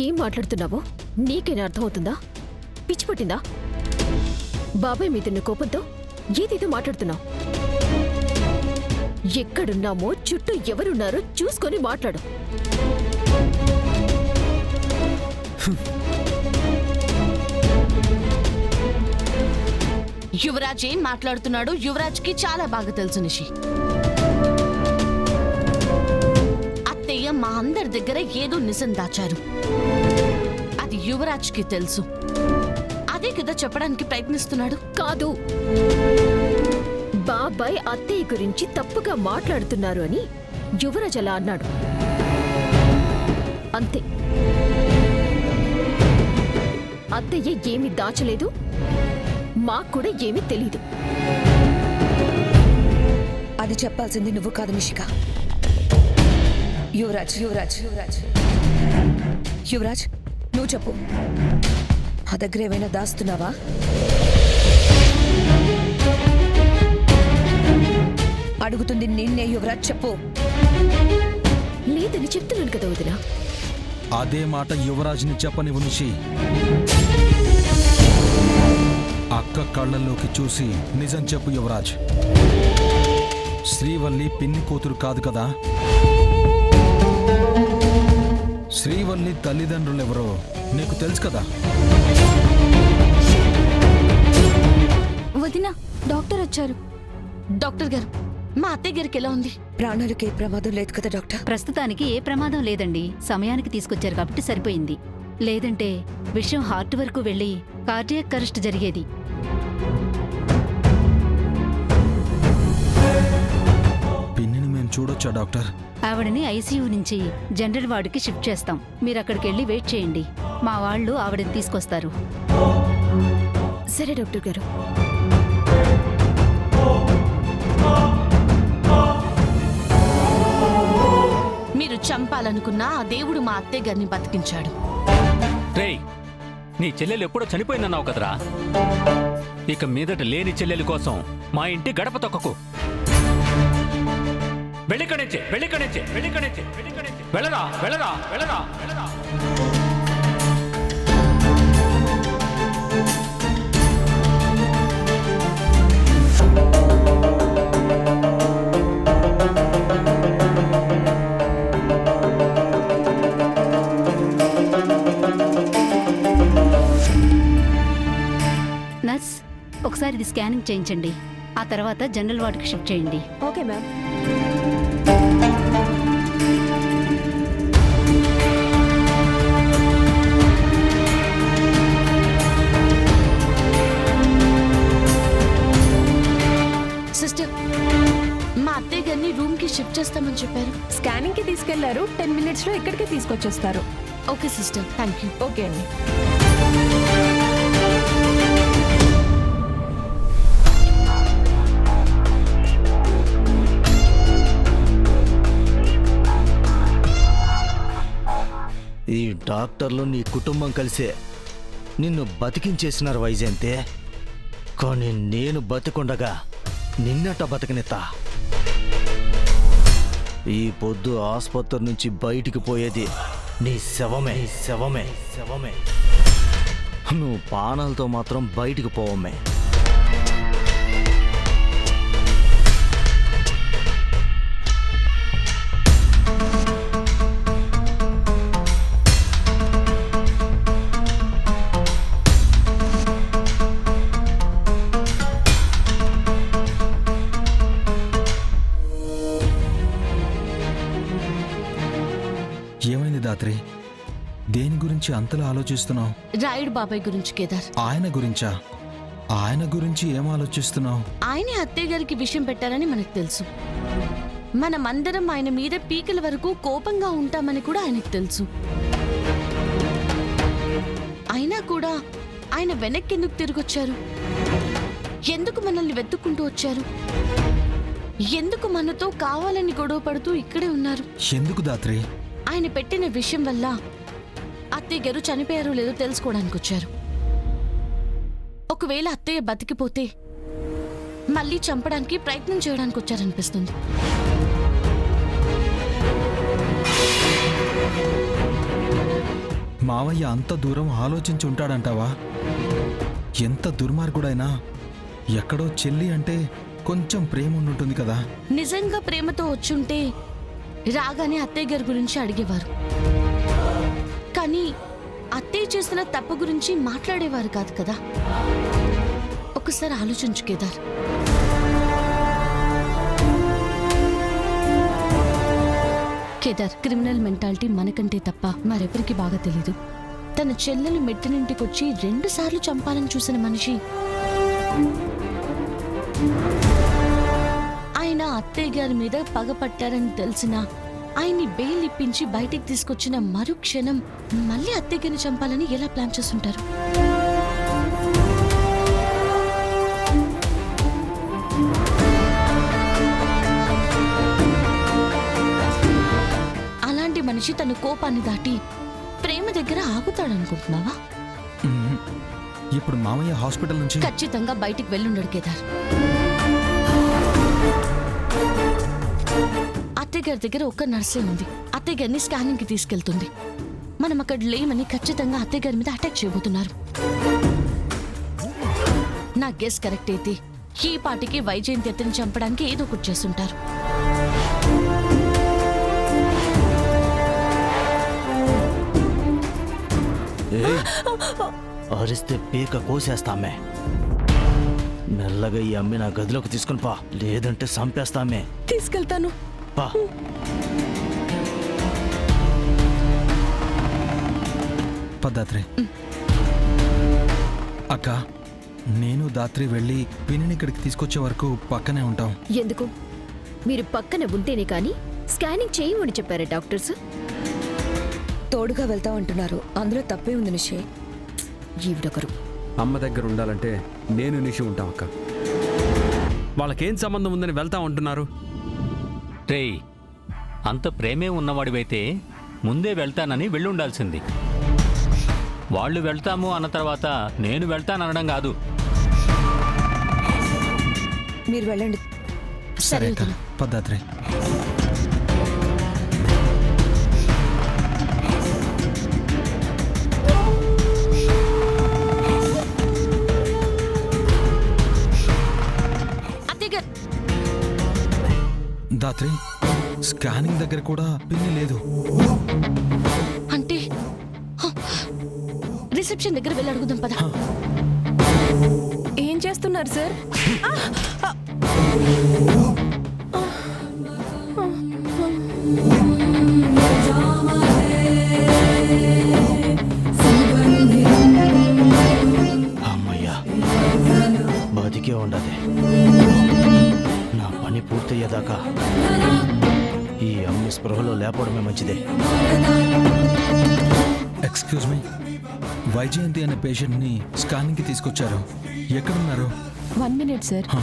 ఏం మాట్లాడుతున్నావో నీకేనా అర్థమవుతుందా? పిచ్చి పట్టిందా? బాబాయ్ మీదున్న కోపంతో ఏదేదో మాట్లాడుతున్నావు. ఎక్కడున్నామో చుట్టూ ఎవరున్నారో చూసుకొని మాట్లాడు. యువరాజ్ ఏం మాట్లాడుతున్నాడో యువరాజ్కి చాలా బాగా తెలుసు నిషి. అత్తయ్య మా అందరి దగ్గర ఏదో నిజం దాచారు. అది యువరాజ్కి తెలుసు. అదే కదా చెప్పడానికి ప్రయత్నిస్తున్నాడు. కాదు, బాబాయ్ అత్తయ్య గురించి తప్పుగా మాట్లాడుతున్నారు అని యువరాజ్ అలా అన్నాడు అంతే. అత్తయ్య ఏమీ దాచలేదు, మాకు కూడా ఏమీ తెలీదు. అది చెప్పాల్సింది నువ్వు కాదు నిషిక. యువరాజ్ యువరాజ్ యువరాజ్ యువరాజ్ నువ్వు చెప్పు. ఆ దగ్గర ఏమైనా దాస్తున్నావా? అడుగుతుంది నిన్నే యువరాజ్, చెప్పు. లేదని చెప్తున్నాను కదా వదినా. అదే మాట యువరాజ్ని చెప్పనివ్వు నిషి. అక్క కళ్ళల్లోకి చూసి నిజం చెప్పు యువరాజ్. శ్రీవల్లి పిన్ని కూతురు కాదు కదా. శ్రీవల్లి తల్లిదండ్రులెవరో నీకు తెలుసు కదా. వదినా, డాక్టర్ వచ్చారు. డాక్టర్ గారు, మా అత్తయ్య గారికి ఎలా ఉంది? ప్రాణాలకి ఏ ప్రమాదం లేదు కదా డాక్టర్? ప్రస్తుతానికి ఏ ప్రమాదం లేదండి. సమయానికి తీసుకొచ్చారు కాబట్టి సరిపోయింది. లేదంటే విషయం హార్ట్ వరకు వెళ్లి కార్డియాక్ అరెస్ట్ జరిగేది. పిన్నిని మేము చూడొచ్చా డాక్టర్? ఆవిడని ఐసీయూ నుంచి జనరల్ వార్డుకి షిఫ్ట్ చేస్తాం. మీరు అక్కడికి వెళ్ళి వెయిట్ చేయండి. మా వాళ్ళు ఆవిడని తీసుకొస్తారు. సరే డాక్టర్ గారు. మీరు చంపాలనుకున్న ఆ దేవుడు మా అత్తయ్య గారిని బతికించాడు. రేయ్, నీ చెల్లెలు ఎప్పుడో చనిపోయిందన్నావు కదరా. ఇక మీదట లేని చెల్లెలి కోసం మా ఇంటి గడప తొక్కకు. వెళ్ళికనిచ్చే వెళ్ళికనిచ్చే వెళ్ళికనిచ్చే వెళ్ళికనిచ్చే వెళ్ళరా వెళ్ళరా వెళ్ళరా వెళ్ళరా. నర్స్, ఒకసారి ఇది స్కానింగ్ చేయించండి. ఆ తర్వాత జనరల్ వార్డుకి షిఫ్ట్ చేయండి. Okay ma'am. సిస్టర్, మా అత్తయ్య గారిని రూమ్ కి షిఫ్ట్ చేస్తామని చెప్పారు. స్కానింగ్ కి తీసుకెళ్లారు. 10 minutes లో ఇక్కడికి తీసుకొచ్చేస్తారు. Okay sister, thank you. Okay అండి. ఈ డాక్టర్లు నీ కుటుంబం కలిసే నిన్ను బతికించేసినారు వైజయంతే. కానీ నేను బతికుండగా నిన్నట బతికినెత్తా. ఈ పొద్దు ఆసుపత్రి నుంచి బయటికి పోయేది నీ శవమే శవమే శవమే. నువ్వు పానాలతో మాత్రం బయటికి పోవమ్మే. ఏమైంది దాత్రి? దేని గురించి అంతలా ఆలోచిస్తున్నావు? రాయుడు బాబాయ్ గురించి కేదార్. ఆయన గురించా? ఆయన గురించి ఏం ఆలోచిస్తున్నావు? ఆయనే అత్తయ్య గారికి విషయం పెట్టారని మనకు తెలుసు. మనమందరం ఆయన మీద పీకల వరకు కోపంగా ఉంటామని కూడా ఆయనకు తెలుసు. అయినా కూడా ఆయన వెనక్కి ఎందుకు తిరిగొచ్చారు? ఎందుకు మనల్ని వెతుక్కుంటూ వచ్చారు? ఎందుకు మనతో కావాలని గొడవ పడుతూ ఇక్కడే ఉన్నారు? ఎందుకు దాత్రి? ఆయన పెట్టిన విషయం వల్ల అత్తయ్య గారు చనిపోయారో లేదో తెలుసుకోవడానికి వచ్చారు. ఒకవేళ అత్తయ్య బతికిపోతే మళ్ళీ చంపడానికి ప్రయత్నం చేయడానికి వచ్చారనిపిస్తుంది. మావయ్య అంత దూరం ఆలోచించి ఉంటాడంటావా? ఎంత దుర్మార్గుడైనా ఎక్కడో చెల్లి అంటే కొంచెం ప్రేమ ఉండుంటుంది కదా. నిజంగా ప్రేమతో వచ్చుంటే రాగానే అత్తయ్య గారి గురించి అడిగేవారు, కానీ అత్తయ్య చేసిన తప్పు గురించి మాట్లాడేవారు కాదు కదా. ఒకసారి ఆలోచించు కేదార్. కేదార్, క్రిమినల్ మెంటాలిటీ మనకంటే తప్ప మరెవరికి బాగా తెలీదు. తన చెల్లెలు మెట్టినింటికొచ్చి 2 సార్లు చంపాలని చూసిన మనిషి ఆయన అత్తయ్య గారి మీద పగపట్టారని తెలిసినా ఆయన్ని బెయిల్ ఇప్పించి బయటికి తీసుకొచ్చిన మరుక్షణం మళ్ళీ అత్తయ్య గారిని చంపాలని ఎలా ప్లాన్ చేస్తుంటారు? అలాంటి మనిషి తన కోపాన్ని దాటి ప్రేమ దగ్గర ఆగుతాడనుకుంటున్నావా? ఇప్పుడు మావయ్య హాస్పిటల్ నుంచి ఖచ్చితంగా బయటికి వెళ్ళుండడు కేదార్. అత్తయ్య గారి దగ్గర ఒక్క నర్సే ఉంది. అత్తయ్య గారిని స్కానింగ్ కి తీసుకెళ్తుంది. మనం అక్కడ లేమని ఖచ్చితంగా అత్తయ్య గారి మీద అటాక్ చేయబోతున్నారు. నా గెస్ కరెక్ట్ అయితే ఈ పాటికి వైజయంతి అత్తని చంపడానికి ఏదో ఒకటి చేస్తుంటారు. అరిస్తే పీక కోసేస్తామే. మెల్లగా ఈ అమ్మి నా గదిలోకి తీసుకుని పా, లేదంటే చంపేస్తామే. తీసుకెళ్తాను. పా. పద్దాత్రి. అక్క, నేను దాత్రి వెళ్ళి పిన్నిని ఇక్కడికి తీసుకొచ్చే వరకు పక్కనే ఉంటాం. ఎందుకు? మీరు పక్కన ఉంటేనే కానీ స్కానింగ్ చేయమని చెప్పారా డాక్టర్స్? తోడుగా వెళ్తా అంటున్నారు, అందులో తప్పే ఉంది నిషే. ఈవిడొకరు. అమ్మ దగ్గర ఉండాలంటే నేను నిషి ఉంటాం అక్క. వాళ్ళకేం సంబంధం ఉందని వెళ్తా ఉంటున్నారు. రేయ్, అంత ప్రేమే ఉన్నవాడివైతే ముందే వెళ్తానని వెళ్ళుండాల్సింది. వాళ్ళు వెళ్తాము అన్న తర్వాత నేను వెళ్తాననడం కాదు. మీరు వెళ్ళండి. సరే అక్క, పద్దాత్రి. దాత్రి, స్కానింగ్ దగ్గర కూడా పిన్ని లేదు. అంటే రిసెప్షన్ దగ్గర వెళ్ళి అడుగుదాం పద. ఏం చేస్తున్నారు సార్? అమ్మయ్యా, బతికే ఉండదే. నా పని పూర్తయ్యేదాకా ఈ అమ్మి స్పృహలో లేపడమే మంచిదే. ఎక్స్క్యూజ్ మీ, వైజయంతి అనే పేషెంట్ని స్కానింగ్కి తీసుకొచ్చారు. ఎక్కడున్నారు? 1 minute సార్. హ.